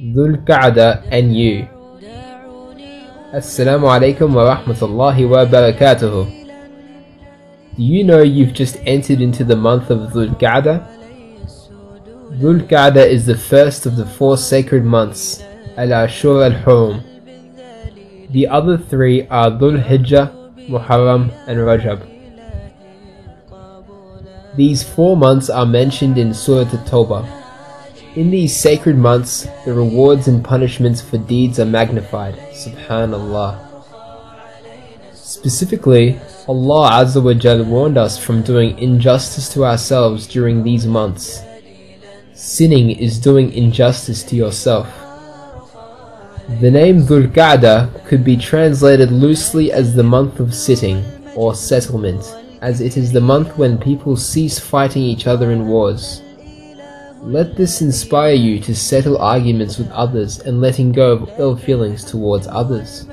Dhul Qa'dah and you. Assalamu alaikum wa rahmatullahi wa barakatuhu. Do you know you've just entered into the month of Dhul Qa'dah? Dhul Qa'dah is the first of the 4 sacred months, Al-Ashur al-Hurum. The other 3 are Dhul Hijjah, Muharram and Rajab. These 4 months are mentioned in Surah At-Tawbah. In these sacred months, the rewards and punishments for deeds are magnified. Subhanallah. Specifically, Allah Azza wa Jal warned us from doing injustice to ourselves during these months. Sinning is doing injustice to yourself. The name Dhul Qa'dah could be translated loosely as the month of sitting or settlement, as it is the month when people cease fighting each other in wars. Let this inspire you to settle arguments with others and letting go of ill feelings towards others.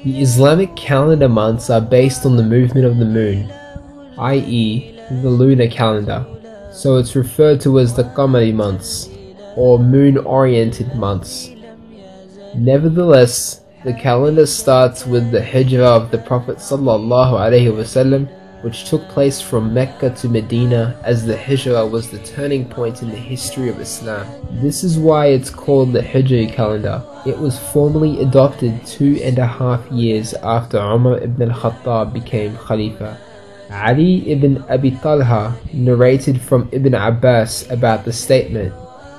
The Islamic calendar months are based on the movement of the moon, i.e. the lunar calendar, so it's referred to as the Qamari months, or moon-oriented months. Nevertheless, the calendar starts with the hijrah of the Prophet ﷺ, which took place from Mecca to Medina, as the hijrah was the turning point in the history of Islam. This is why it's called the Hijri calendar. It was formally adopted 2.5 years after Umar ibn al-Khattab became Khalifa. Ali ibn Abi Talha narrated from Ibn Abbas about the statement,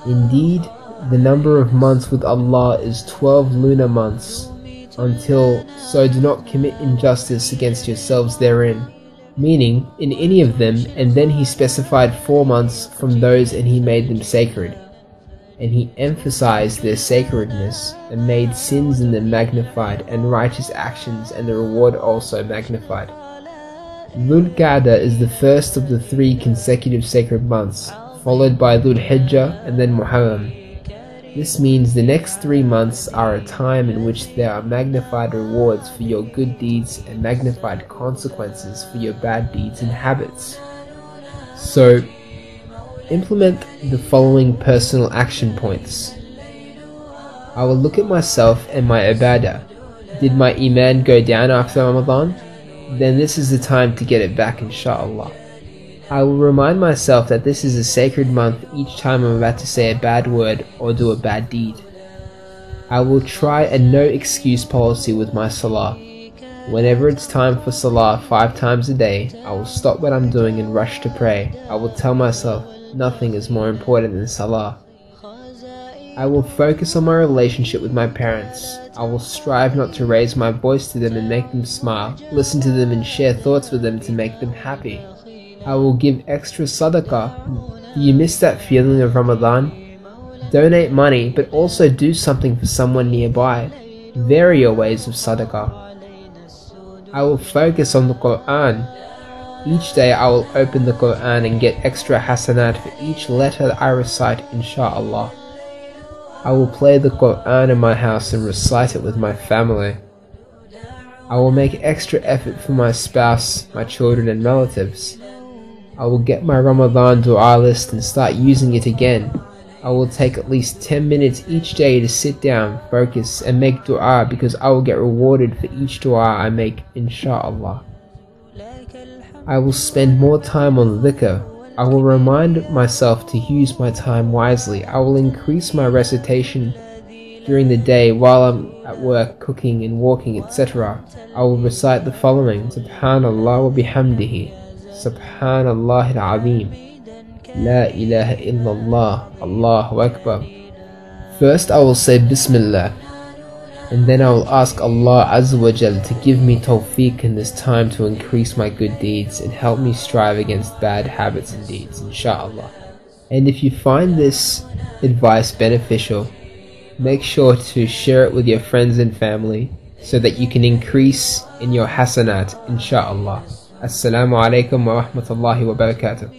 "Indeed, the number of months with Allah is 12 lunar months, so do not commit injustice against yourselves therein," meaning in any of them, and then he specified 4 months from those and he made them sacred. And he emphasized their sacredness and made sins in them magnified and righteous actions and the reward also magnified. Dhul Qa'dah is the first of the 3 consecutive sacred months, followed by Dhul Hijjah and then Muharram. This means the next 3 months are a time in which there are magnified rewards for your good deeds and magnified consequences for your bad deeds and habits. So, implement the following personal action points. I will look at myself and my ibadah. Did my iman go down after Ramadan? Then this is the time to get it back, inshallah. I will remind myself that this is a sacred month each time I'm about to say a bad word or do a bad deed. I will try a no excuse policy with my salah. Whenever it's time for salah 5 times a day, I will stop what I'm doing and rush to pray. I will tell myself nothing is more important than salah. I will focus on my relationship with my parents. I will strive not to raise my voice to them and make them smile, listen to them and share thoughts with them to make them happy. I will give extra sadaqah. Do you miss that feeling of Ramadan? Donate money, but also do something for someone nearby. Vary your ways of sadaqah. I will focus on the Quran. Each day I will open the Quran and get extra hasanat for each letter that I recite, inshallah. I will play the Quran in my house and recite it with my family. I will make extra effort for my spouse, my children and relatives. I will get my Ramadan dua list and start using it again. I will take at least 10 minutes each day to sit down, focus and make dua, because I will get rewarded for each dua I make, inshallah. I will spend more time on dhikr. I will remind myself to use my time wisely. I will increase my recitation during the day while I'm at work, cooking and walking, etc. I will recite the following: Subhanallah wa bihamdihi, Subhanallah al-Azim, La ilaha illallah, Allahu Akbar. First I will say Bismillah, and then I will ask Allah Azza wa Jal to give me tawfiq in this time to increase my good deeds and help me strive against bad habits and deeds, inshallah. And if you find this advice beneficial, make sure to share it with your friends and family so that you can increase in your hasanat, inshallah. Assalamu alaikum wa rahmatullahi wa barakatuh.